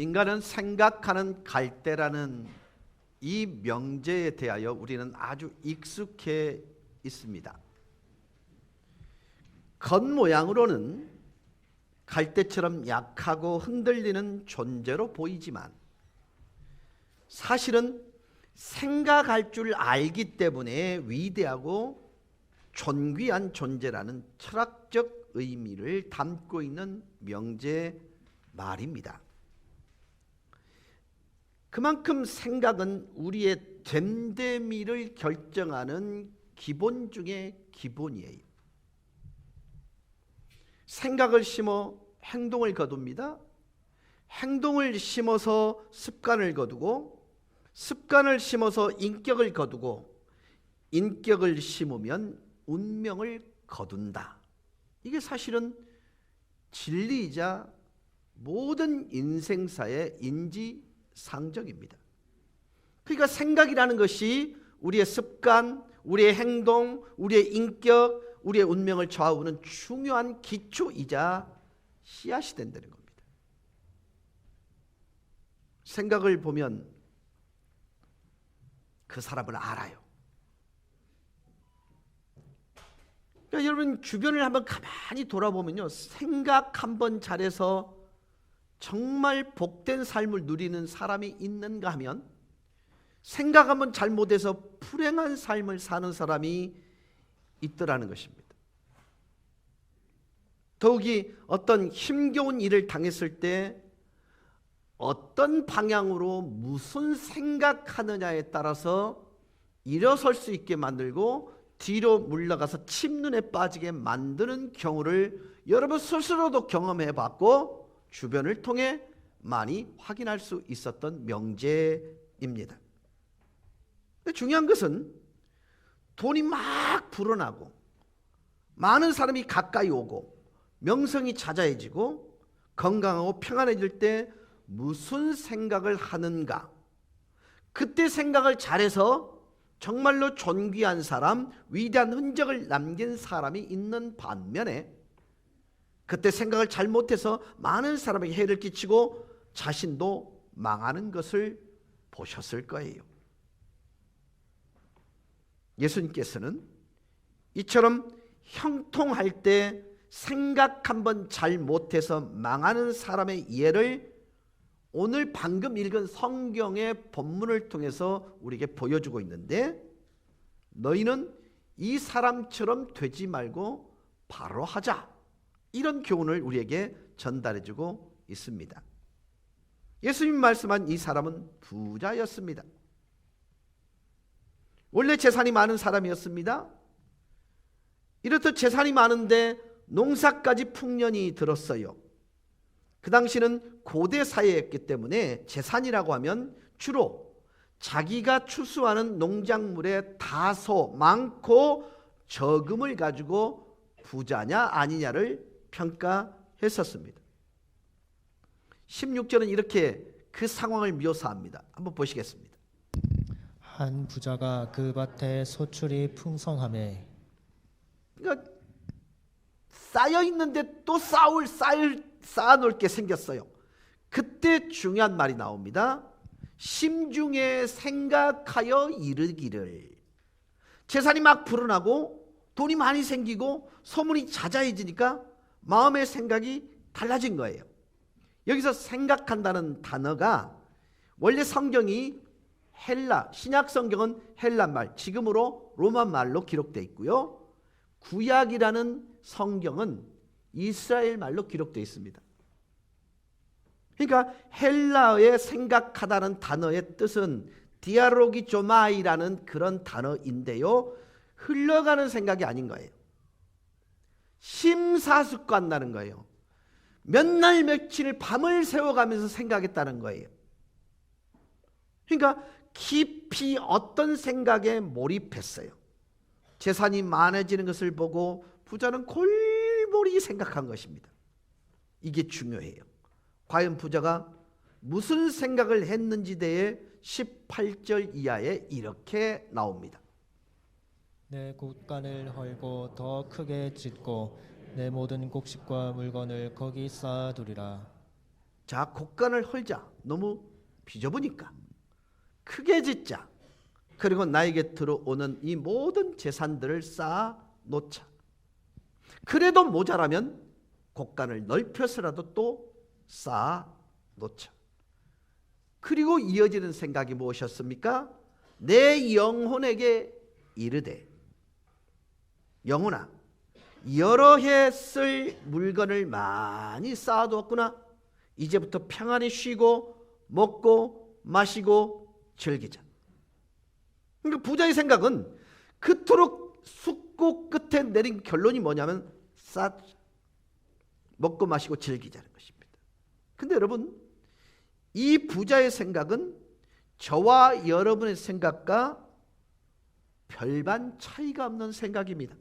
인간은 생각하는 갈대라는 이 명제에 대하여 우리는 아주 익숙해 있습니다. 겉모양으로는 갈대처럼 약하고 흔들리는 존재로 보이지만 사실은 생각할 줄 알기 때문에 위대하고 존귀한 존재라는 철학적 의미를 담고 있는 명제 말입니다. 그만큼 생각은 우리의 됨됨이를 결정하는 기본 중에 기본이에요. 생각을 심어 행동을 거둡니다. 행동을 심어서 습관을 거두고, 습관을 심어서 인격을 거두고, 인격을 심으면 운명을 거둔다. 이게 사실은 진리이자 모든 인생사의 인지상정입니다. 그러니까 생각이라는 것이 우리의 습관, 우리의 행동, 우리의 인격, 우리의 운명을 좌우하는 중요한 기초이자 씨앗이 된다는 겁니다. 생각을 보면 그 사람을 알아요. 그러니까 여러분 주변을 한번 가만히 돌아보면요, 생각 한번 잘해서 정말 복된 삶을 누리는 사람이 있는가 하면 생각 한번 잘못해서 불행한 삶을 사는 사람이 있더라는 것입니다. 더욱이 어떤 힘겨운 일을 당했을 때 어떤 방향으로 무슨 생각하느냐에 따라서 일어설 수 있게 만들고 뒤로 물러가서 침눈에 빠지게 만드는 경우를 여러분 스스로도 경험해 봤고 주변을 통해 많이 확인할 수 있었던 명제입니다. 근데 중요한 것은 돈이 막 불어나고 많은 사람이 가까이 오고 명성이 자자해지고 건강하고 평안해질 때 무슨 생각을 하는가. 그때 생각을 잘해서 정말로 존귀한 사람, 위대한 흔적을 남긴 사람이 있는 반면에 그때 생각을 잘못해서 많은 사람에게 해를 끼치고 자신도 망하는 것을 보셨을 거예요. 예수님께서는 이처럼 형통할 때 생각 한번 잘못해서 망하는 사람의 예를 오늘 방금 읽은 성경의 본문을 통해서 우리에게 보여주고 있는데, 너희는 이 사람처럼 되지 말고 바로 하자, 이런 교훈을 우리에게 전달해주고 있습니다. 예수님 말씀한 이 사람은 부자였습니다. 원래 재산이 많은 사람이었습니다. 이렇듯 재산이 많은데 농사까지 풍년이 들었어요. 그 당시는 고대 사회였기 때문에 재산이라고 하면 주로 자기가 추수하는 농작물의 다소 많고 적음을 가지고 부자냐 아니냐를 평가했었습니다. 16절은 이렇게 그 상황을 묘사합니다. 한번 보시겠습니다. 한 부자가 그 밭에 소출이 풍성하매, 그러니까 쌓여 있는데 또 쌓아놓을 게 생겼어요. 그때 중요한 말이 나옵니다. 심중에 생각하여 이르기를. 재산이 막 불어나고 돈이 많이 생기고 소문이 자자해지니까 마음의 생각이 달라진 거예요. 여기서 생각한다는 단어가 원래 성경이 헬라, 신약 성경은 헬라 말, 지금으로 로마 말로 기록되어 있고요. 구약이라는 성경은 이스라엘 말로 기록되어 있습니다. 그러니까 헬라어의 생각하다는 단어의 뜻은 디아로기조마이라는 그런 단어인데요, 흘러가는 생각이 아닌 거예요. 심사숙고한다는 거예요. 몇 날 며칠 밤을 새워가면서 생각했다는 거예요. 그러니까 깊이 어떤 생각에 몰입했어요. 재산이 많아지는 것을 보고 부자는 골몰이 생각한 것입니다. 이게 중요해요. 과연 부자가 무슨 생각을 했는지 대해 18절 이하에 이렇게 나옵니다. 내 곳간을 헐고 더 크게 짓고 내 모든 곡식과 물건을 거기 쌓아두리라. 자, 곡간을 헐자. 너무 비좁으니까. 크게 짓자. 그리고 나에게 들어오는 이 모든 재산들을 쌓아 놓자. 그래도 모자라면 곡간을 넓혀서라도 또 쌓아 놓자. 그리고 이어지는 생각이 무엇이었습니까? 내 영혼에게 이르되, 영혼아, 여러 해 쓸 물건을 많이 쌓아두었구나. 이제부터 평안히 쉬고 먹고 마시고 즐기자. 그러니까 부자의 생각은 그토록 숙고 끝에 내린 결론이 뭐냐면 먹고 마시고 즐기자는 것입니다. 근데 여러분, 이 부자의 생각은 저와 여러분의 생각과 별반 차이가 없는 생각입니다.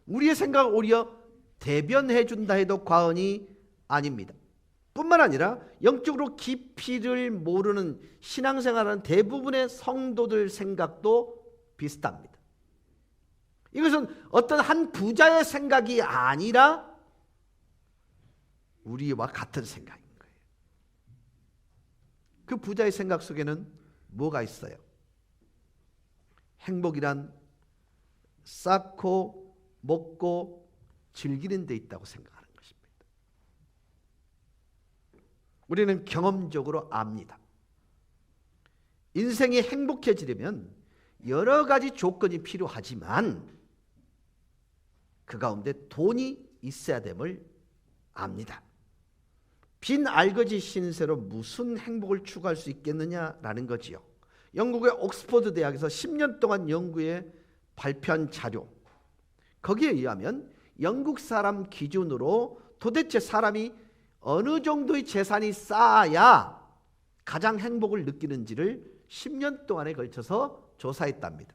우리의 생각을 오히려 대변해 준다 해도 과언이 아닙니다. 뿐만 아니라 영적으로 깊이를 모르는 신앙생활하는 대부분의 성도들 생각도 비슷합니다. 이것은 어떤 한 부자의 생각이 아니라 우리와 같은 생각인 거예요. 그 부자의 생각 속에는 뭐가 있어요? 행복이란 쌓고 먹고 즐기는 데 있다고 생각하는 것입니다. 우리는 경험적으로 압니다. 인생이 행복해지려면 여러 가지 조건이 필요하지만 그 가운데 돈이 있어야 됨을 압니다. 빈 알거지 신세로 무슨 행복을 추구할 수 있겠느냐라는 거지요. 영국의 옥스퍼드 대학에서 10년 동안 연구에 발표한 자료, 거기에 의하면 영국 사람 기준으로 도대체 사람이 어느 정도의 재산이 쌓아야 가장 행복을 느끼는지를 10년 동안에 걸쳐서 조사했답니다.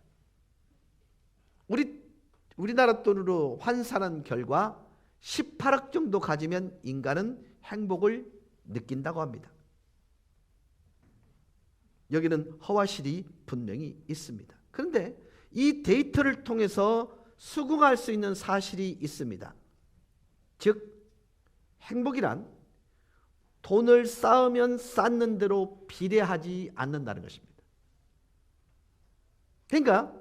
우리나라 돈으로 환산한 결과 18억 정도 가지면 인간은 행복을 느낀다고 합니다. 여기는 허와실이 분명히 있습니다. 그런데 이 데이터를 통해서 수긍할 수 있는 사실이 있습니다. 즉, 행복이란 돈을 쌓으면 쌓는 대로 비례하지 않는다는 것입니다. 그러니까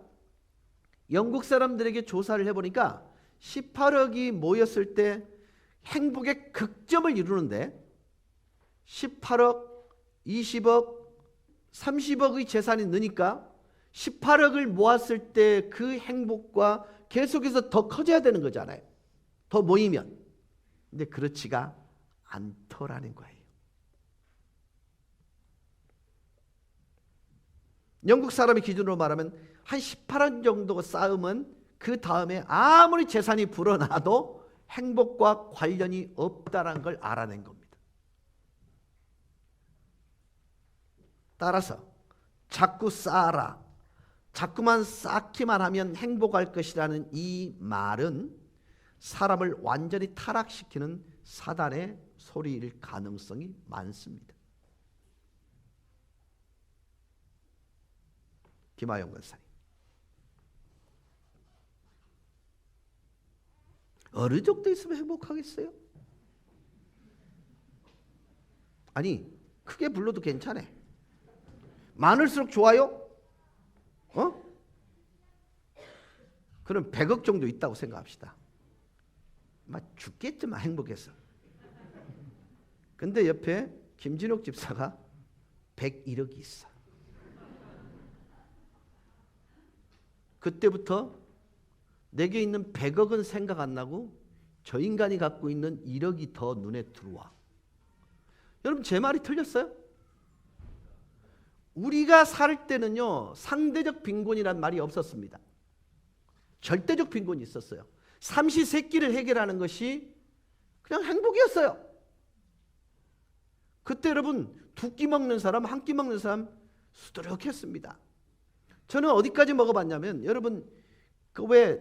영국 사람들에게 조사를 해보니까 18억이 모였을 때 행복의 극점을 이루는데 18억, 20억, 30억의 재산이 느니까 18억을 모았을 때 그 행복과 계속해서 더 커져야 되는 거잖아요. 더 모이면. 근데 그렇지가 않더라는 거예요. 영국 사람의 기준으로 말하면 한 18억 정도 쌓으면 그 다음에 아무리 재산이 불어나도 행복과 관련이 없다는 걸 알아낸 겁니다. 따라서 자꾸 쌓아라, 자꾸만 쌓기만 하면 행복할 것이라는 이 말은 사람을 완전히 타락시키는 사단의 소리일 가능성이 많습니다. 김하영 권사님, 어느 정도 있으면 행복하겠어요? 아니, 크게 불러도 괜찮아. 많을수록 좋아요? 그럼 100억 정도 있다고 생각합시다. 막 죽겠지만 행복해서. 근데 옆에 김진옥 집사가 101억이 있어. 그때부터 내게 있는 100억은 생각 안 나고 저 인간이 갖고 있는 1억이 더 눈에 들어와. 여러분, 제 말이 틀렸어요? 우리가 살 때는요, 상대적 빈곤이란 말이 없었습니다. 절대적 빈곤이 있었어요. 삼시세끼를 해결하는 것이 그냥 행복이었어요. 그때 여러분, 두 끼 먹는 사람, 한 끼 먹는 사람 수두룩했습니다. 저는 어디까지 먹어봤냐면, 여러분, 그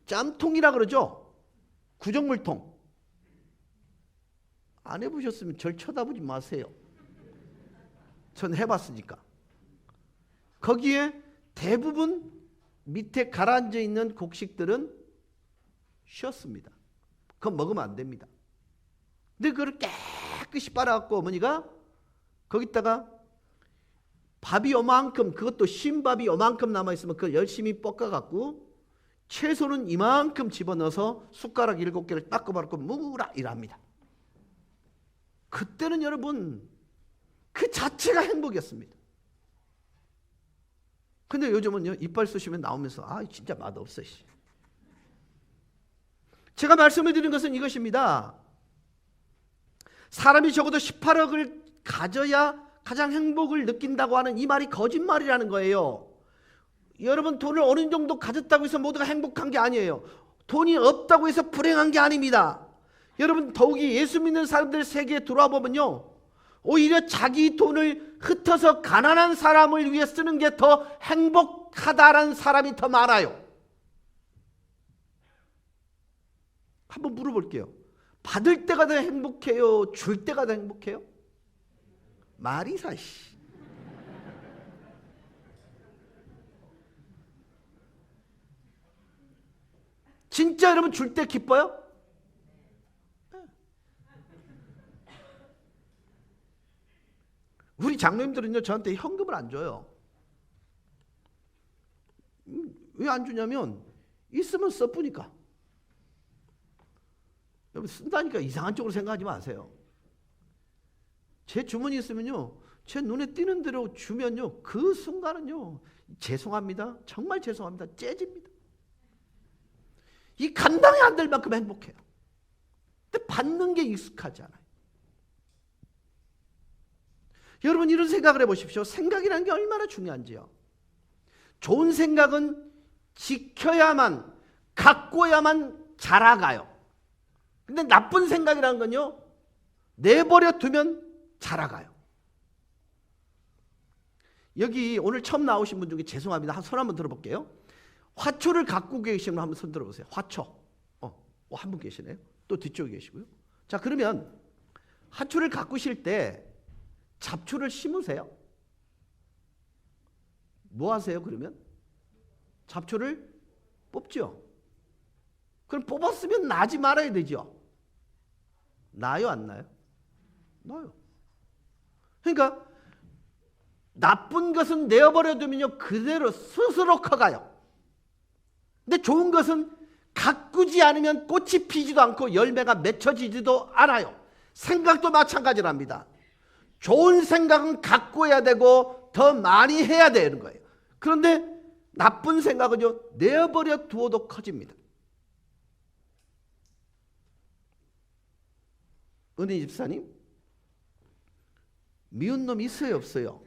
짬통이라 그러죠? 구정물통. 안 해보셨으면 절 쳐다보지 마세요. 전 해봤으니까. 거기에 대부분 밑에 가라앉아 있는 곡식들은 쉬었습니다. 그건 먹으면 안 됩니다. 근데 그걸 깨끗이 빨아갖고 어머니가 거기다가 밥이 요만큼, 그것도 신밥이 요만큼 남아있으면 그걸 열심히 볶아갖고 채소는 이만큼 집어넣어서 숟가락 7개를 닦아버리고 먹으라 이랍니다. 그때는 여러분 그 자체가 행복이었습니다. 근데 요즘은요, 이빨 쑤시면 나오면서 아 진짜 맛없어. 제가 말씀을 드린 것은 이것입니다. 사람이 적어도 18억을 가져야 가장 행복을 느낀다고 하는 이 말이 거짓말이라는 거예요. 여러분, 돈을 어느 정도 가졌다고 해서 모두가 행복한 게 아니에요. 돈이 없다고 해서 불행한 게 아닙니다. 여러분, 더욱이 예수 믿는 사람들 세계에 들어와 보면요, 오히려 자기 돈을 흩어서 가난한 사람을 위해 쓰는 게 더 행복하다라는 사람이 더 많아요. 한번 물어볼게요. 받을 때가 더 행복해요? 줄 때가 더 행복해요? 말이사 씨. 진짜 여러분 줄 때 기뻐요? 우리 장로님들은요 저한테 현금을 안 줘요. 왜 안 주냐면 있으면 써보니까. 여러분 쓴다니까 이상한 쪽으로 생각하지 마세요. 제 주머니 있으면요 제 눈에 띄는 대로 주면요 그 순간은요 죄송합니다. 정말 죄송합니다. 째집니다. 이 감당이 안 될 만큼 행복해요. 근데 받는 게 익숙하지 않아요. 여러분 이런 생각을 해보십시오. 생각이라는 게 얼마나 중요한지요. 좋은 생각은 지켜야만, 가꿔야만 자라가요. 근데 나쁜 생각이라는 건요 내버려 두면 자라가요. 여기 오늘 처음 나오신 분 중에 죄송합니다. 손 한번 들어볼게요. 화초를 갖고 계시면 한번 손 들어보세요. 화초. 한 분 계시네요. 또 뒤쪽에 계시고요. 자, 그러면 화초를 가꾸실 때 잡초를 심으세요. 뭐 하세요, 그러면? 잡초를 뽑죠. 그럼 뽑았으면 나지 말아야 되죠. 나요, 안 나요? 나요. 그러니까 나쁜 것은 내어버려 두면요 그대로 스스로 커가요. 근데 좋은 것은 가꾸지 않으면 꽃이 피지도 않고 열매가 맺혀지지도 않아요. 생각도 마찬가지랍니다. 좋은 생각은 가꾸어야 되고 더 많이 해야 되는 거예요. 그런데 나쁜 생각은요 내어버려 두어도 커집니다. 은혜 집사님, 미운 놈 있어요 없어요?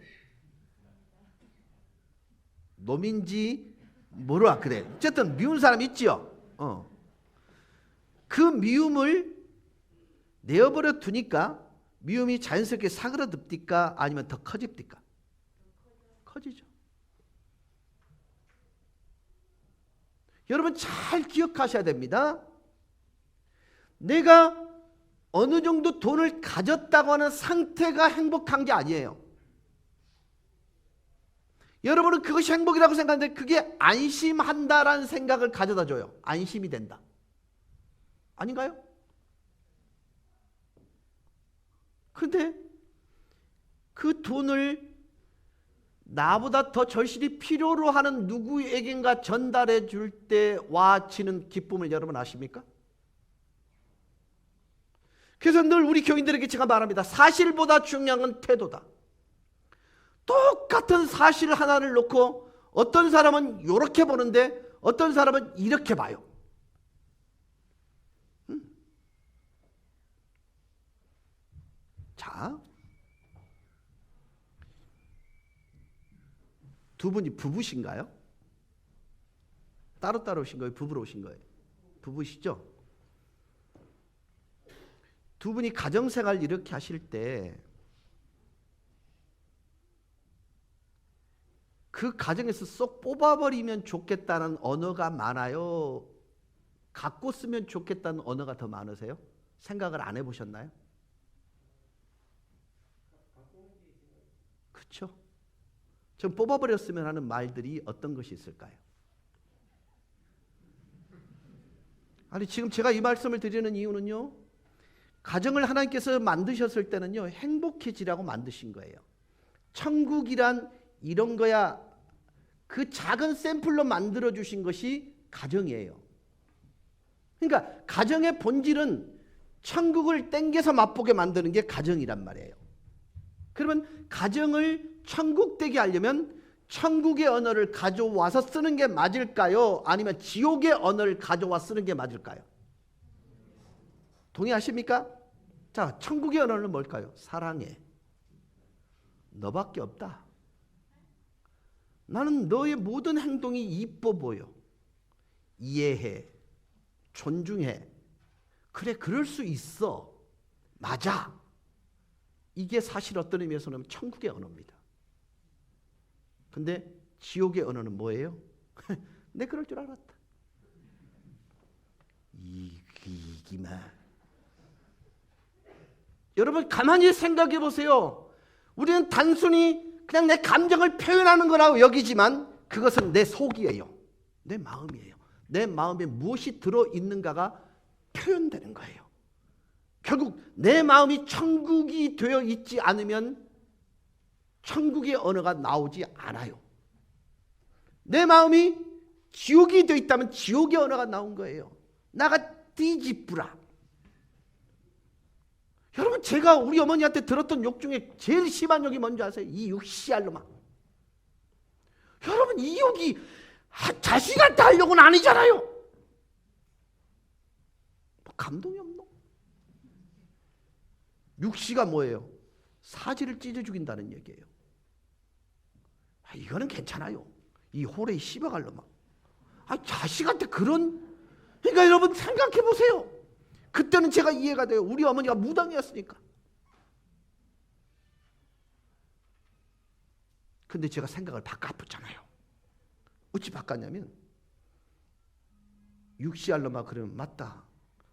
놈인지 뭐라 그래. 어쨌든 미운 사람 있지요. 그 미움을 내어버려 두니까 미움이 자연스럽게 사그라듭니까? 아니면 더 커집니까? 커지죠. 여러분 잘 기억하셔야 됩니다. 내가 어느 정도 돈을 가졌다고 하는 상태가 행복한 게 아니에요. 여러분은 그것이 행복이라고 생각하는데 그게 안심한다라는 생각을 가져다 줘요. 안심이 된다. 아닌가요? 근데 그 돈을 나보다 더 절실히 필요로 하는 누구에겐가 전달해 줄 때 와치는 기쁨을 여러분 아십니까? 그래서 늘 우리 교인들에게 제가 말합니다. 사실보다 중요한 건 태도다. 똑같은 사실 하나를 놓고 어떤 사람은 이렇게 보는데 어떤 사람은 이렇게 봐요. 자, 두 분이 부부신가요? 따로따로 오신 거예요? 부부로 오신 거예요? 부부시죠? 두 분이 가정생활 이렇게 하실 때 그 가정에서 쏙 뽑아버리면 좋겠다는 언어가 많아요? 갖고 쓰면 좋겠다는 언어가 더 많으세요? 생각을 안 해보셨나요? 그렇죠? 좀 뽑아버렸으면 하는 말들이 어떤 것이 있을까요? 아니 지금 제가 이 말씀을 드리는 이유는요, 가정을 하나님께서 만드셨을 때는요 행복해지라고 만드신 거예요. 천국이란 이런 거야. 그 작은 샘플로 만들어 주신 것이 가정이에요. 그러니까 가정의 본질은 천국을 땡겨서 맛보게 만드는 게 가정이란 말이에요. 그러면 가정을 천국되게 하려면 천국의 언어를 가져와서 쓰는 게 맞을까요? 아니면 지옥의 언어를 가져와 쓰는 게 맞을까요? 동의하십니까? 자, 천국의 언어는 뭘까요? 사랑해. 너밖에 없다. 나는 너의 모든 행동이 이뻐 보여. 이해해. 존중해. 그래, 그럴 수 있어. 맞아. 이게 사실 어떤 의미에서는 천국의 언어입니다. 근데 지옥의 언어는 뭐예요? 내 그럴 줄 알았다. 이기만. 여러분 가만히 생각해 보세요. 우리는 단순히 그냥 내 감정을 표현하는 거라고 여기지만 그것은 내 속이에요. 내 마음이에요. 내 마음에 무엇이 들어있는가가 표현되는 거예요. 결국 내 마음이 천국이 되어 있지 않으면 천국의 언어가 나오지 않아요. 내 마음이 지옥이 되어 있다면 지옥의 언어가 나온 거예요. 나가 뒤집으라. 여러분 제가 우리 어머니한테 들었던 욕 중에 제일 심한 욕이 뭔지 아세요? 이 육시알로마. 여러분 이 욕이 자식한테 하려고는 아니잖아요. 뭐 감동이 없노? 육시가 뭐예요? 사지를 찢어 죽인다는 얘기예요. 이거는 괜찮아요. 이 호레 씹어갈로마. 자식한테 그런. 그러니까 여러분 생각해 보세요. 그때는 제가 이해가 돼요. 우리 어머니가 무당이었으니까. 근데 제가 생각을 바꿨잖아요. 어찌 바꿨냐면 육시알로마 그러면 맞다.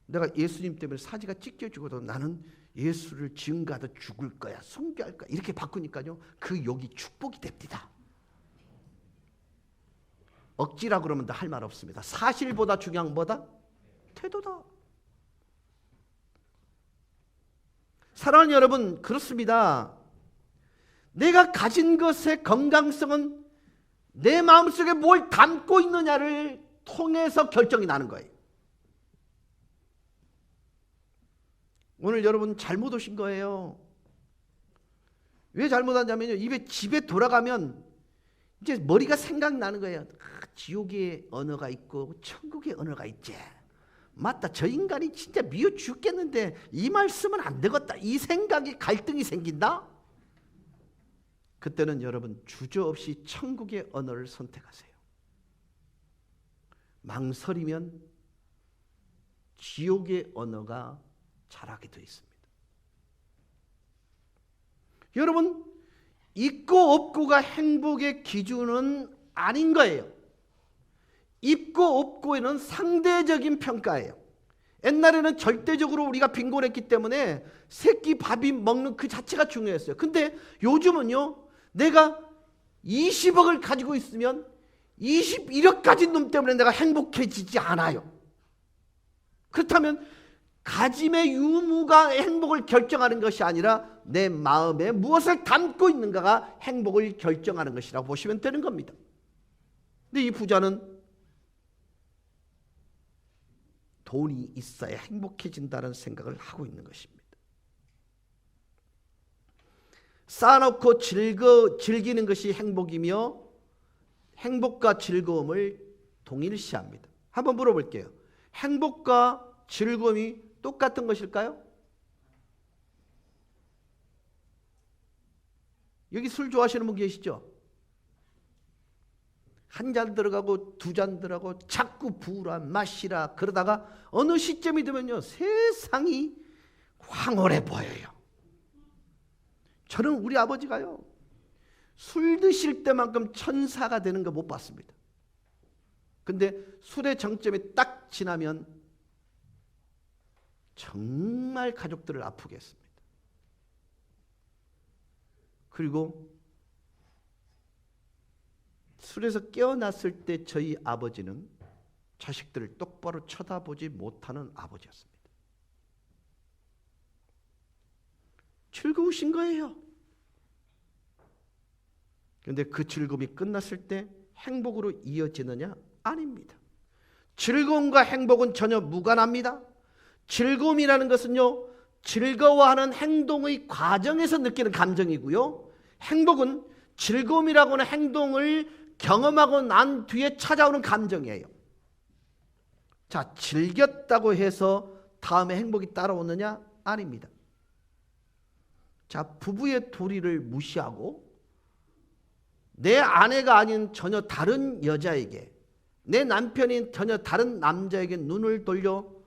내가 예수님 때문에 사지가 찢겨 죽어도 나는 예수를 증거하다 죽을 거야. 순교할 거야. 이렇게 바꾸니까요. 그 욕이 축복이 됩니다. 억지라 그러면 할 말 없습니다. 사실보다 중요한 건 뭐다? 태도다. 사랑하는 여러분, 그렇습니다. 내가 가진 것의 건강성은 내 마음속에 뭘 담고 있느냐를 통해서 결정이 나는 거예요. 오늘 여러분 잘못 오신 거예요. 왜 잘못 왔냐면요. 집에 돌아가면 이제 머리가 생각나는 거예요. 지옥의 언어가 있고 천국의 언어가 있지. 맞다. 저 인간이 진짜 미워 죽겠는데 이 말씀은 안 되겠다. 이 생각이 갈등이 생긴다. 그때는 여러분 주저없이 천국의 언어를 선택하세요. 망설이면 지옥의 언어가 자라게 되어 있습니다. 여러분 있고 없고가 행복의 기준은 아닌 거예요. 있고 없고에는 상대적인 평가예요. 옛날에는 절대적으로 우리가 빈곤했기 때문에 새끼 밥이 먹는 그 자체가 중요했어요. 근데 요즘은요, 내가 20억을 가지고 있으면 21억 가진 놈 때문에 내가 행복해지지 않아요. 그렇다면 가짐의 유무가 행복을 결정하는 것이 아니라 내 마음에 무엇을 담고 있는가가 행복을 결정하는 것이라고 보시면 되는 겁니다. 근데 이 부자는 돈이 있어야 행복해진다는 생각을 하고 있는 것입니다. 쌓아놓고 즐기는 것이 행복이며 행복과 즐거움을 동일시합니다. 한번 물어볼게요. 행복과 즐거움이 똑같은 것일까요? 여기 술 좋아하시는 분 계시죠? 한 잔 들어가고 두 잔 들어가고 자꾸 부으라 마시라 그러다가 어느 시점이 되면요 세상이 황홀해 보여요. 저는 우리 아버지가요 술 드실 때만큼 천사가 되는 거 못 봤습니다. 근데 술의 정점이 딱 지나면 정말 가족들을 아프게 했습니다. 그리고 술에서 깨어났을 때 저희 아버지는 자식들을 똑바로 쳐다보지 못하는 아버지였습니다. 즐거우신 거예요. 그런데 그 즐거움이 끝났을 때 행복으로 이어지느냐? 아닙니다. 즐거움과 행복은 전혀 무관합니다. 즐거움이라는 것은요, 즐거워하는 행동의 과정에서 느끼는 감정이고요, 행복은 즐거움이라고 하는 행동을 경험하고 난 뒤에 찾아오는 감정이에요. 자, 즐겼다고 해서 다음에 행복이 따라오느냐? 아닙니다. 자, 부부의 도리를 무시하고 내 아내가 아닌 전혀 다른 여자에게, 내 남편인 전혀 다른 남자에게 눈을 돌려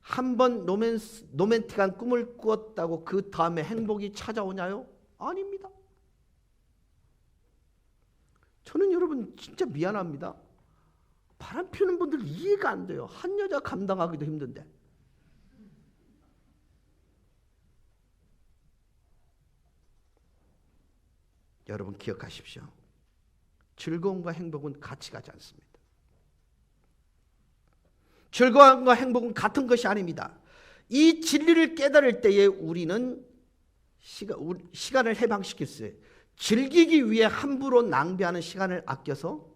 한 번 로맨틱한 꿈을 꾸었다고 그 다음에 행복이 찾아오냐요? 아닙니다. 저는 여러분 진짜 미안합니다. 바람 피우는 분들 이해가 안 돼요. 한 여자 감당하기도 힘든데. 여러분 기억하십시오. 즐거움과 행복은 같이 가지 않습니다. 즐거움과 행복은 같은 것이 아닙니다. 이 진리를 깨달을 때에 우리는 시간을 해방시킬 수 있어요. 즐기기 위해 함부로 낭비하는 시간을 아껴서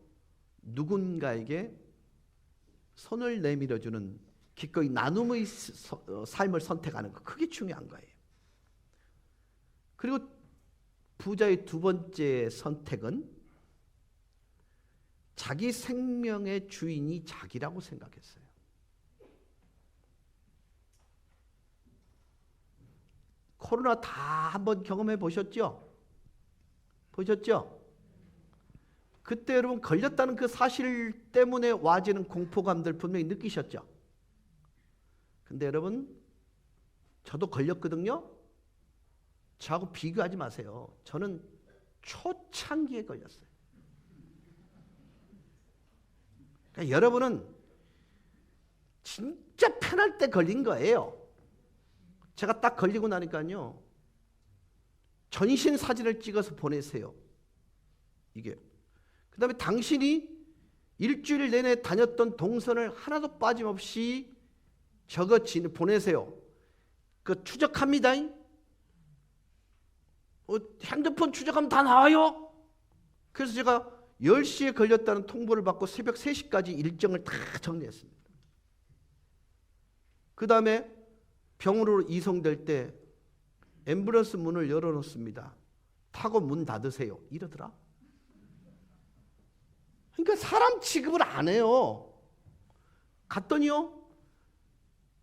누군가에게 손을 내밀어주는 기꺼이 나눔의 삶을 선택하는 것, 그게 중요한 거예요. 그리고 부자의 두 번째 선택은 자기 생명의 주인이 자기라고 생각했어요. 코로나 다 한번 경험해 보셨죠? 보셨죠? 그때 여러분 걸렸다는 그 사실 때문에 와지는 공포감들 분명히 느끼셨죠? 근데 여러분, 저도 걸렸거든요? 저하고 비교하지 마세요. 저는 초창기에 걸렸어요. 그러니까 여러분은 진짜 편할 때 걸린 거예요. 제가 딱 걸리고 나니까요, 전신 사진을 찍어서 보내세요. 이게. 그 다음에 당신이 일주일 내내 다녔던 동선을 하나도 빠짐없이 보내세요. 그 추적합니다. 핸드폰 추적하면 다 나와요. 그래서 제가 10시에 걸렸다는 통보를 받고 새벽 3시까지 일정을 다 정리했습니다. 그 다음에 병원으로 이송될 때 앰뷸런스 문을 열어놓습니다. 타고 문 닫으세요. 이러더라. 그러니까 사람 취급을 안 해요. 갔더니요,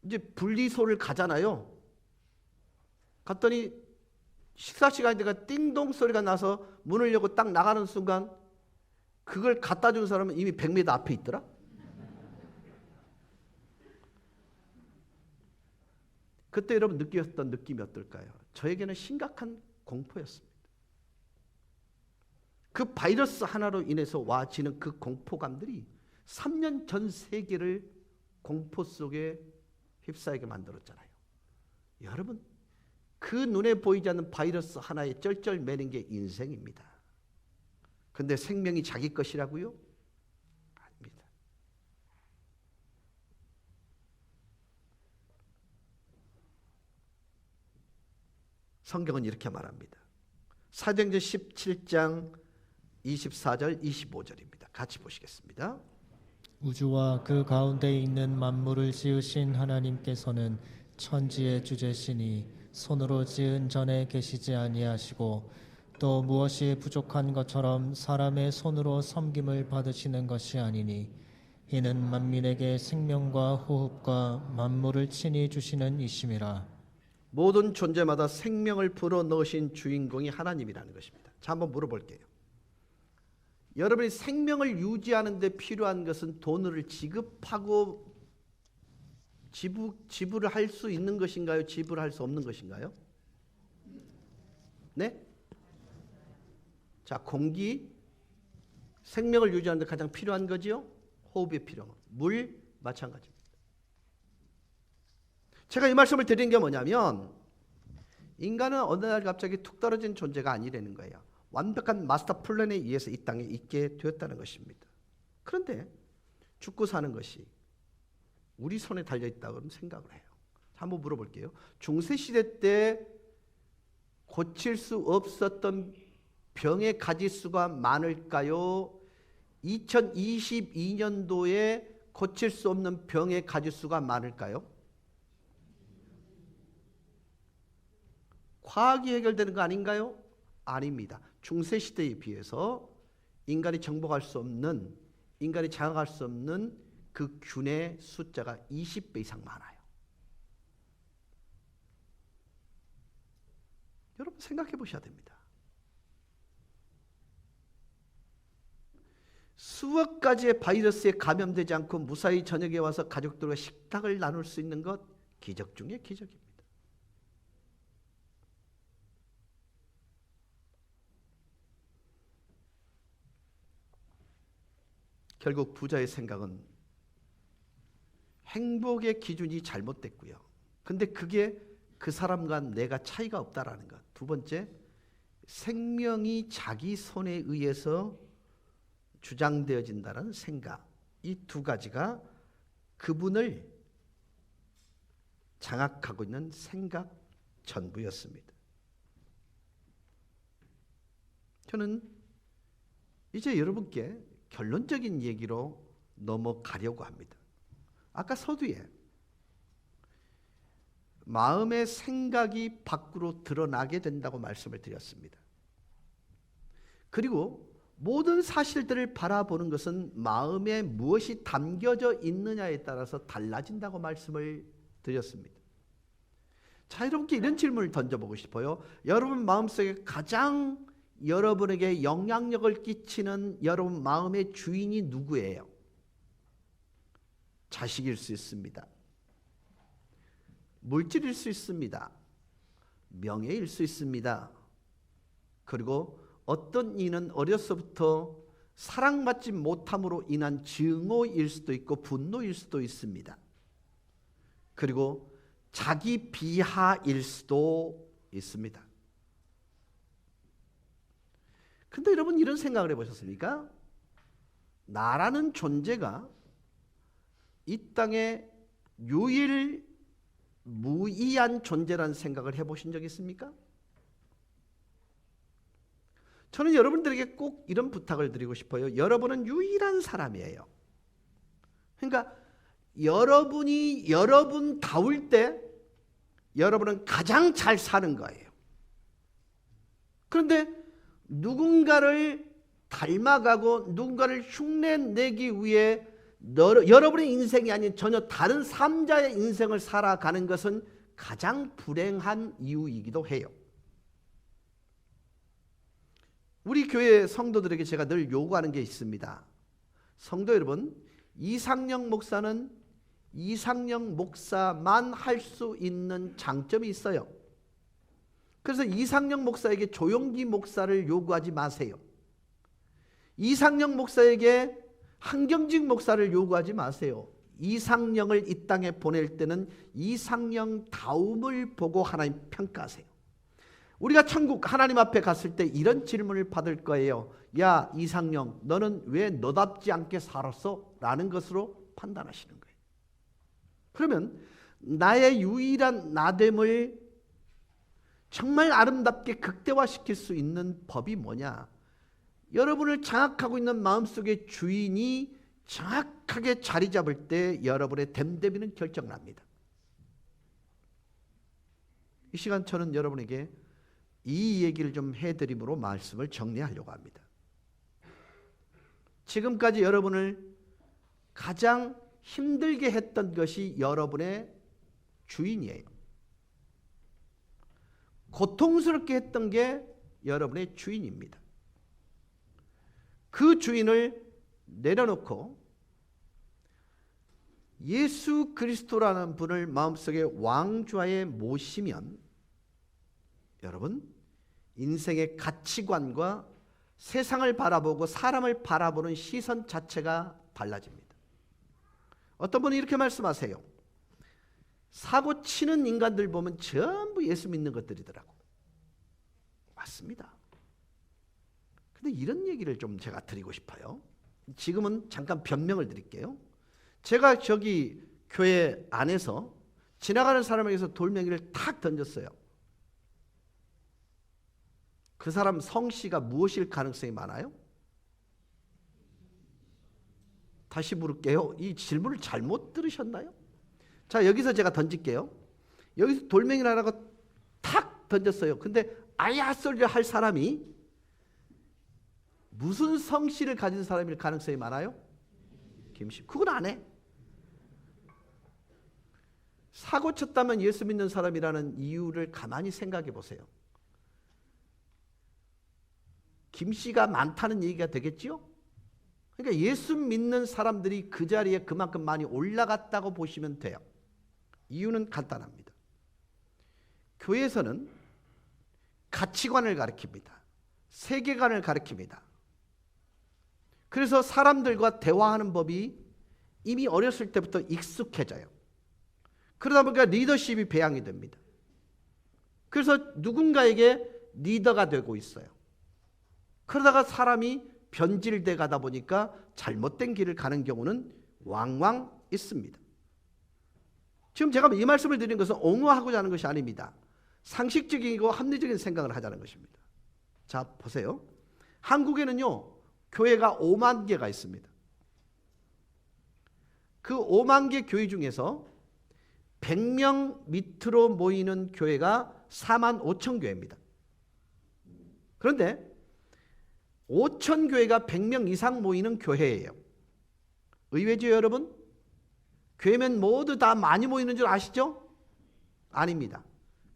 이제 분리소를 가잖아요. 갔더니 식사 시간이 되니까 띵동 소리가 나서 문을 열고 딱 나가는 순간 그걸 갖다 준 사람은 이미 100m 앞에 있더라. 그때 여러분 느꼈던 느낌이 어떨까요? 저에게는 심각한 공포였습니다. 그 바이러스 하나로 인해서 와지는 그 공포감들이 3년 전 세계를 공포 속에 휩싸이게 만들었잖아요. 여러분, 그 눈에 보이지 않는 바이러스 하나에 쩔쩔매는 게 인생입니다. 근데 생명이 자기 것이라고요? 아닙니다. 성경은 이렇게 말합니다. 사도행전 17장 24절 25절입니다. 같이 보시겠습니다. 우주와 그 가운데 있는 만물을 지으신 하나님께서는 천지의 주제시니 손으로 지은 전에 계시지 아니하시고 또 무엇이 부족한 것처럼 사람의 손으로 섬김을 받으시는 것이 아니니 이는 만민에게 생명과 호흡과 만물을 친히 주시는 이심이라. 모든 존재마다 생명을 불어넣으신 주인공이 하나님이라는 것입니다. 자, 한번 물어볼게요. 여러분이 생명을 유지하는 데 필요한 것은 돈을 지급하고 지불을 할 수 있는 것인가요? 지불할 수 없는 것인가요? 네? 자, 공기, 생명을 유지하는 데 가장 필요한 거지요? 호흡이 필요한 거. 물, 마찬가지입니다. 제가 이 말씀을 드린 게 뭐냐면, 인간은 어느 날 갑자기 툭 떨어진 존재가 아니라는 거예요. 완벽한 마스터 플랜에 의해서 이 땅에 있게 되었다는 것입니다. 그런데 죽고 사는 것이 우리 손에 달려있다고 그럼 생각을 해요. 한번 물어볼게요. 중세시대 때 고칠 수 없었던 병의 가지수가 많을까요? 2022년도에 고칠 수 없는 병의 가지수가 많을까요? 과학이 해결되는 거 아닌가요? 아닙니다. 중세시대에 비해서 인간이 정복할 수 없는, 인간이 장악할 수 없는 그 균의 숫자가 20배 이상 많아요. 여러분 생각해 보셔야 됩니다. 수억 가지의 바이러스에 감염되지 않고 무사히 저녁에 와서 가족들과 식탁을 나눌 수 있는 것, 기적 중에 기적입니다. 결국 부자의 생각은 행복의 기준이 잘못됐고요. 근데 그게 그 사람과 내가 차이가 없다라는 것. 두 번째, 생명이 자기 손에 의해서 주장되어진다는 생각. 이 두 가지가 그분을 장악하고 있는 생각 전부였습니다. 저는 이제 여러분께 결론적인 얘기로 넘어가려고 합니다. 아까 서두에 마음의 생각이 밖으로 드러나게 된다고 말씀을 드렸습니다. 그리고 모든 사실들을 바라보는 것은 마음에 무엇이 담겨져 있느냐에 따라서 달라진다고 말씀을 드렸습니다. 자, 여러분께 이런 질문을 던져보고 싶어요. 여러분 마음속에 가장 여러분에게 영향력을 끼치는 여러분 마음의 주인이 누구예요? 자식일 수 있습니다. 물질일 수 있습니다. 명예일 수 있습니다. 그리고 어떤 이는 어려서부터 사랑받지 못함으로 인한 증오일 수도 있고 분노일 수도 있습니다. 그리고 자기 비하일 수도 있습니다. 근데 여러분 이런 생각을 해보셨습니까? 나라는 존재가 이 땅에 유일무이한 존재라는 생각을 해보신 적 있습니까? 저는 여러분들에게 꼭 이런 부탁을 드리고 싶어요. 여러분은 유일한 사람이에요. 그러니까 여러분이 여러분다울 때 여러분은 가장 잘 사는 거예요. 그런데 누군가를 닮아가고 누군가를 흉내내기 위해 여러분의 인생이 아닌 전혀 다른 삼자의 인생을 살아가는 것은 가장 불행한 이유이기도 해요. 우리 교회 성도들에게 제가 늘 요구하는 게 있습니다. 성도 여러분, 이상영 목사는 이상영 목사만 할 수 있는 장점이 있어요. 그래서 이상영 목사에게 조용기 목사를 요구하지 마세요. 이상영 목사에게 한경직 목사를 요구하지 마세요. 이상영을 이 땅에 보낼 때는 이상영 다움을 보고 하나님 평가하세요. 우리가 천국 하나님 앞에 갔을 때 이런 질문을 받을 거예요. 야, 이상영, 너는 왜 너답지 않게 살았어? 라는 것으로 판단하시는 거예요. 그러면 나의 유일한 나됨을 정말 아름답게 극대화시킬 수 있는 법이 뭐냐? 여러분을 장악하고 있는 마음속의 주인이 정확하게 자리 잡을 때 여러분의 됨됨이는 결정납니다. 이 시간 저는 여러분에게 이 얘기를 좀 해드림으로 말씀을 정리하려고 합니다. 지금까지 여러분을 가장 힘들게 했던 것이 여러분의 주인이에요. 고통스럽게 했던 게 여러분의 주인입니다. 그 주인을 내려놓고 예수 그리스도라는 분을 마음속에 왕좌에 모시면 여러분 인생의 가치관과 세상을 바라보고 사람을 바라보는 시선 자체가 달라집니다. 어떤 분이 이렇게 말씀하세요. 사고 치는 인간들 보면 전부 예수 믿는 것들이더라고. 맞습니다. 근데 이런 얘기를 좀 제가 드리고 싶어요. 지금은 잠깐 변명을 드릴게요. 제가 저기 교회 안에서 지나가는 사람에게서 돌멩이를 탁 던졌어요. 그 사람 성씨가 무엇일 가능성이 많아요? 다시 물을게요. 이 질문을 잘못 들으셨나요? 자, 여기서 제가 던질게요. 여기서 돌멩이를 하나가 탁 던졌어요. 근데 아야 소리를 할 사람이 무슨 성씨를 가진 사람일 가능성이 많아요? 김씨. 그건 안 해. 사고 쳤다면 예수 믿는 사람이라는 이유를 가만히 생각해 보세요. 김씨가 많다는 얘기가 되겠지요? 그러니까 예수 믿는 사람들이 그 자리에 그만큼 많이 올라갔다고 보시면 돼요. 이유는 간단합니다. 교회에서는 가치관을 가르칩니다. 세계관을 가르칩니다. 그래서 사람들과 대화하는 법이 이미 어렸을 때부터 익숙해져요. 그러다 보니까 리더십이 배양이 됩니다. 그래서 누군가에게 리더가 되고 있어요. 그러다가 사람이 변질돼 가다 보니까 잘못된 길을 가는 경우는 왕왕 있습니다. 지금 제가 이 말씀을 드린 것은 옹호하고자 하는 것이 아닙니다. 상식적이고 합리적인 생각을 하자는 것입니다. 자, 보세요. 한국에는요, 교회가 5만 개가 있습니다. 그 5만 개 교회 중에서 100명 밑으로 모이는 교회가 4만 5천 교회입니다. 그런데 5천 교회가 100명 이상 모이는 교회예요. 의외죠, 여러분? 교회면 모두 다 많이 모이는 줄 아시죠? 아닙니다.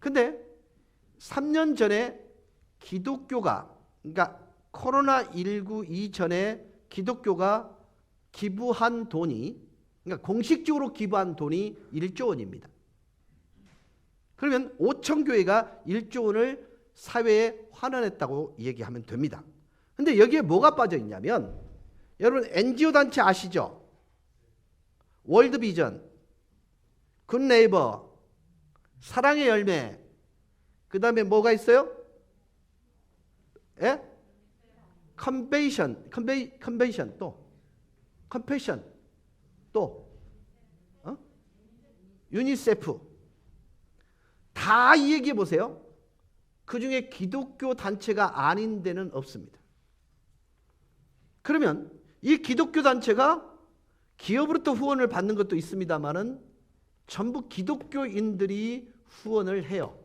근데 3년 전에 기독교가, 그러니까 코로나19 이전에 기독교가 기부한 돈이, 그러니까 공식적으로 기부한 돈이 1조 원입니다. 그러면 5천 교회가 1조 원을 사회에 환원했다고 얘기하면 됩니다. 근데 여기에 뭐가 빠져 있냐면, 여러분 NGO 단체 아시죠? 월드비전, 굿네이버, 사랑의 열매, 그 다음에 뭐가 있어요? 예? 컨벤션 또 컴패션 또 유니세프. 다 이 얘기해 보세요. 그 중에 기독교 단체가 아닌 데는 없습니다. 그러면 이 기독교 단체가 기업으로부터 후원을 받는 것도 있습니다만은 전부 기독교인들이 후원을 해요.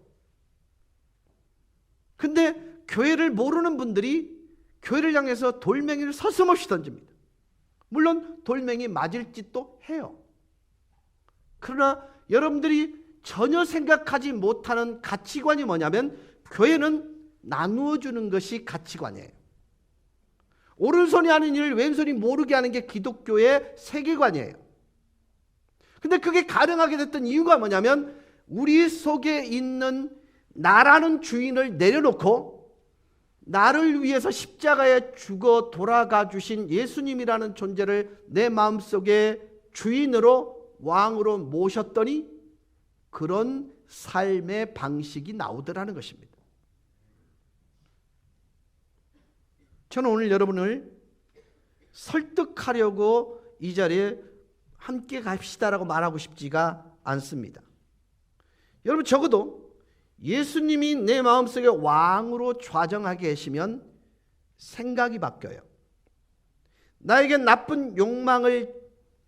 근데 교회를 모르는 분들이 교회를 향해서 돌멩이를 서슴없이 던집니다. 물론 돌멩이 맞을 짓도 해요. 그러나 여러분들이 전혀 생각하지 못하는 가치관이 뭐냐면, 교회는 나누어 주는 것이 가치관이에요. 오른손이 하는 일을 왼손이 모르게 하는 게 기독교의 세계관이에요. 근데 그게 가능하게 됐던 이유가 뭐냐면, 우리 속에 있는 나라는 주인을 내려놓고 나를 위해서 십자가에 죽어 돌아가 주신 예수님이라는 존재를 내 마음속에 주인으로, 왕으로 모셨더니 그런 삶의 방식이 나오더라는 것입니다. 저는 오늘 여러분을 설득하려고 이 자리에 함께 갑시다라고 말하고 싶지가 않습니다. 여러분, 적어도 예수님이 내 마음속에 왕으로 좌정하게 계시면 생각이 바뀌어요. 나에게 나쁜 욕망을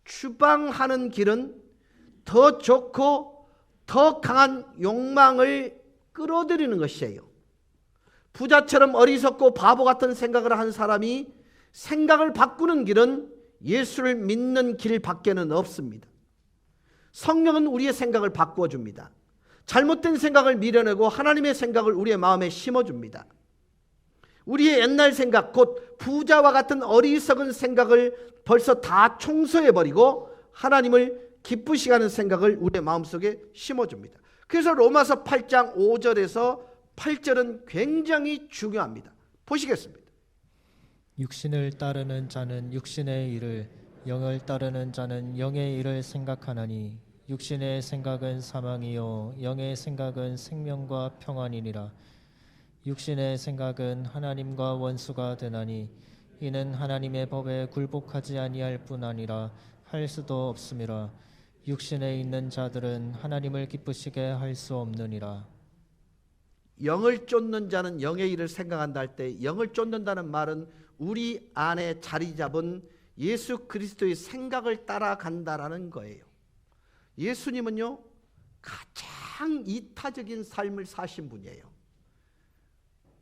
추방하는 길은 더 좋고 더 강한 욕망을 끌어들이는 것이에요. 부자처럼 어리석고 바보 같은 생각을 한 사람이 생각을 바꾸는 길은 예수를 믿는 길밖에는 없습니다. 성령은 우리의 생각을 바꾸어 줍니다. 잘못된 생각을 밀어내고 하나님의 생각을 우리의 마음에 심어줍니다. 우리의 옛날 생각, 곧 부자와 같은 어리석은 생각을 벌써 다 청소해버리고 하나님을 기쁘시게 하는 생각을 우리의 마음속에 심어줍니다. 그래서 로마서 8장 5절에서 8절은 굉장히 중요합니다. 보시겠습니다. 육신을 따르는 자는 육신의 일을, 영을 따르는 자는 영의 일을 생각하나니 육신의 생각은 사망이요 영의 생각은 생명과 평안이니라. 육신의 생각은 하나님과 원수가 되나니 이는 하나님의 법에 굴복하지 아니할 뿐 아니라 할 수도 없음이라. 육신에 있는 자들은 하나님을 기쁘시게 할 수 없느니라. 영을 쫓는 자는 영의 일을 생각한다 할 때 영을 쫓는다는 말은 우리 안에 자리 잡은 예수 그리스도의 생각을 따라간다라는 거예요. 예수님은요 가장 이타적인 삶을 사신 분이에요.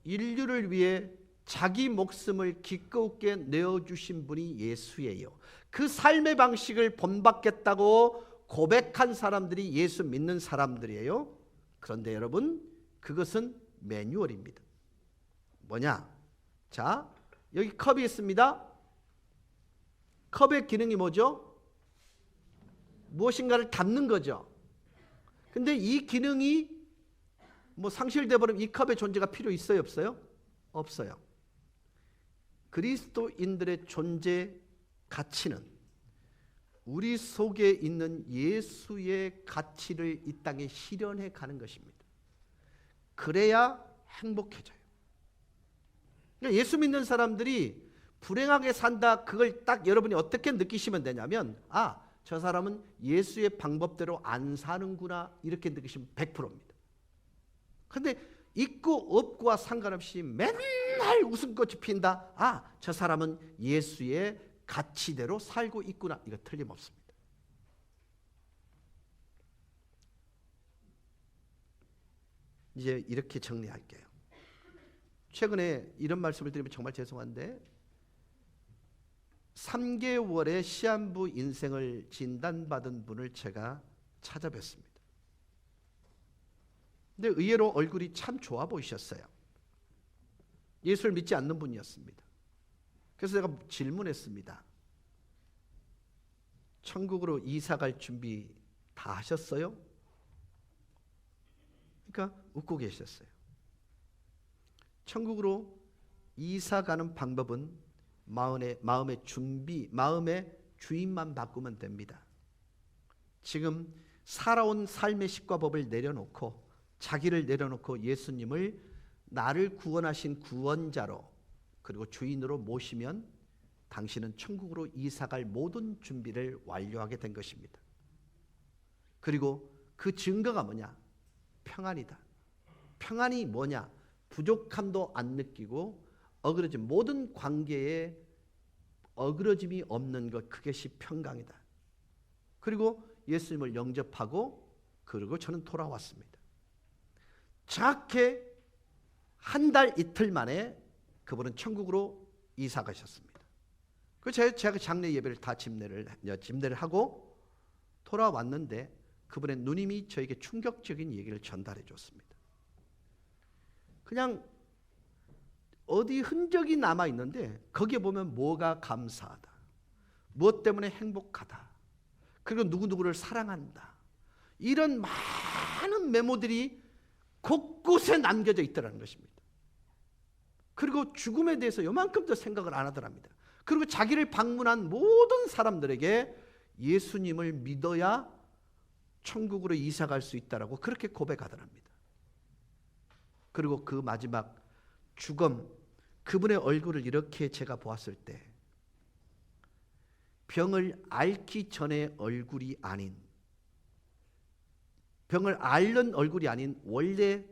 인류를 위해 자기 목숨을 기꺼이 내어주신 분이 예수예요. 그 삶의 방식을 본받겠다고 고백한 사람들이 예수 믿는 사람들이에요. 그런데 여러분 그것은 매뉴얼입니다. 뭐냐? 자, 여기 컵이 있습니다. 컵의 기능이 뭐죠? 무엇인가를 담는 거죠. 근데 이 기능이 상실돼 버리면 이 컵의 존재가 필요 있어요, 없어요? 없어요. 그리스도인들의 존재 가치는 우리 속에 있는 예수의 가치를 이 땅에 실현해 가는 것입니다. 그래야 행복해져요. 그러니까 예수 믿는 사람들이 불행하게 산다, 그걸 딱 여러분이 어떻게 느끼시면 되냐면 저 사람은 예수의 방법대로 안 사는구나 이렇게 느끼시면 100%입니다. 근데 있고 없고와 상관없이 맨날 웃음꽃이 핀다. 저 사람은 예수의 가치대로 살고 있구나. 이거 틀림없습니다. 이제 이렇게 정리할게요. 최근에 이런 말씀을 드리면 정말 죄송한데 3개월의 시한부 인생을 진단받은 분을 제가 찾아뵀습니다. 근데 의외로 얼굴이 참 좋아 보이셨어요. 예수를 믿지 않는 분이었습니다. 그래서 제가 질문했습니다. 천국으로 이사 갈 준비 다 하셨어요? 그러니까 웃고 계셨어요. 천국으로 이사 가는 방법은 마음의 준비, 마음의 주인만 바꾸면 됩니다. 지금 살아온 삶의 식과법을 내려놓고 자기를 내려놓고 예수님을 나를 구원하신 구원자로 그리고 주인으로 모시면 당신은 천국으로 이사갈 모든 준비를 완료하게 된 것입니다. 그리고 그 증거가 뭐냐? 평안이다. 평안이 뭐냐? 부족함도 안 느끼고 어그러짐, 모든 관계에 어그러짐이 없는 것, 그것이 평강이다. 그리고 예수님을 영접하고 그리고 저는 돌아왔습니다. 정확히 한 달 이틀 만에 그분은 천국으로 이사 가셨습니다. 그래서 제가 장례 예배를 다 집례를 하고 돌아왔는데 그분의 누님이 저에게 충격적인 얘기를 전달해 줬습니다. 그냥 어디 흔적이 남아 있는데 거기에 보면 뭐가 감사하다, 무엇 때문에 행복하다, 그리고 누구누구를 사랑한다, 이런 많은 메모들이 곳곳에 남겨져 있더라는 것입니다. 그리고 죽음에 대해서 요만큼도 생각을 안 하더랍니다. 그리고 자기를 방문한 모든 사람들에게 예수님을 믿어야 천국으로 이사갈 수 있다라고 그렇게 고백하더랍니다. 그리고 그 마지막 죽음, 그분의 얼굴을 이렇게 제가 보았을 때 병을 앓기 전의 얼굴이 아닌, 병을 앓는 얼굴이 아닌 원래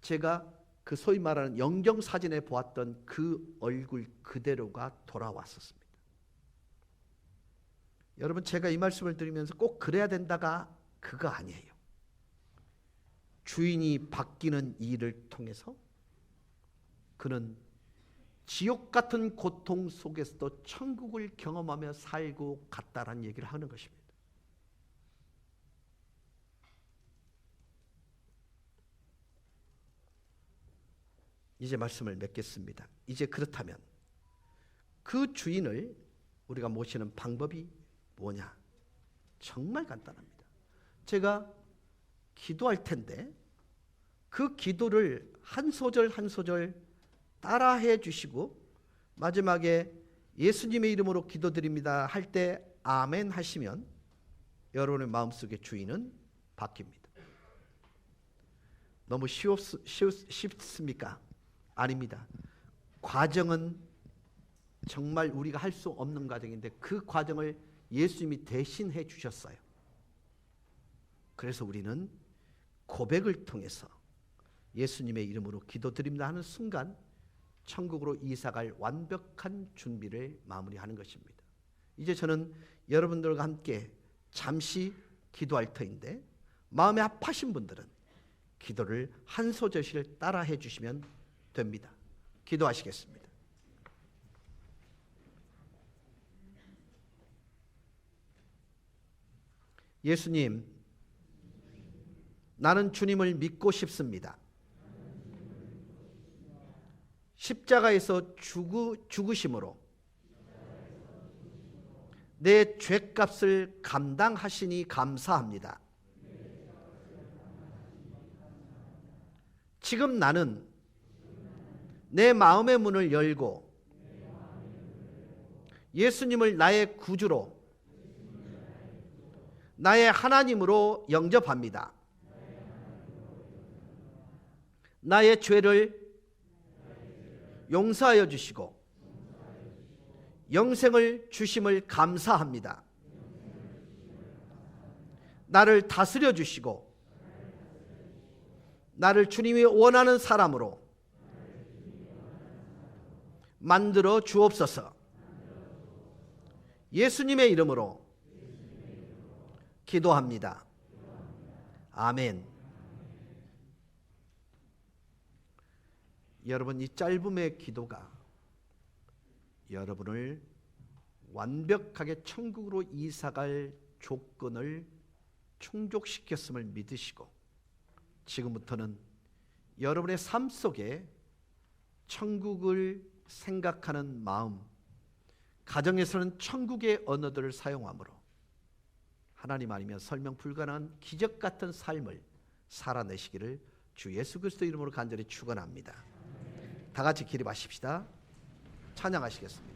제가 그 소위 말하는 영정사진에 보았던 그 얼굴 그대로가 돌아왔었습니다. 여러분, 제가 이 말씀을 드리면서 꼭 그래야 된다가 그거 아니에요. 주인이 바뀌는 일을 통해서 그는 지옥 같은 고통 속에서도 천국을 경험하며 살고 갔다라는 얘기를 하는 것입니다. 이제 말씀을 맺겠습니다. 이제 그렇다면 그 주인을 우리가 모시는 방법이 뭐냐? 정말 간단합니다. 제가 기도할 텐데 그 기도를 한 소절 한 소절 따라해 주시고 마지막에 예수님의 이름으로 기도드립니다 할 때 아멘 하시면 여러분의 마음속의 주인은 바뀝니다. 너무 쉽습니까? 아닙니다. 과정은 정말 우리가 할 수 없는 과정인데 그 과정을 예수님이 대신해 주셨어요. 그래서 우리는 고백을 통해서 예수님의 이름으로 기도드립니다 하는 순간 천국으로 이사갈 완벽한 준비를 마무리하는 것입니다. 이제 저는 여러분들과 함께 잠시 기도할 터인데 마음에 아파하신 분들은 기도를 한 소절씩 따라해 주시면 됩니다. 기도하시겠습니다. 예수님, 나는 주님을 믿고 싶습니다. 십자가에서 죽으심으로 내 죄값을 감당하시니 감사합니다. 지금 나는 내 마음의 문을 열고 예수님을 나의 구주로, 나의 하나님으로 영접합니다. 나의 죄를 용서하여 주시고 영생을 주심을 감사합니다. 나를 다스려 주시고 나를 주님이 원하는 사람으로 만들어 주옵소서. 예수님의 이름으로 기도합니다. 아멘. 여러분, 이 짧음의 기도가 여러분을 완벽하게 천국으로 이사갈 조건을 충족시켰음을 믿으시고 지금부터는 여러분의 삶 속에 천국을 생각하는 마음, 가정에서는 천국의 언어들을 사용함으로 하나님 아니면 설명 불가능한 기적 같은 삶을 살아내시기를 주 예수 그리스도 이름으로 간절히 축원합니다. 다 같이 기립하십시다. 찬양하시겠습니다.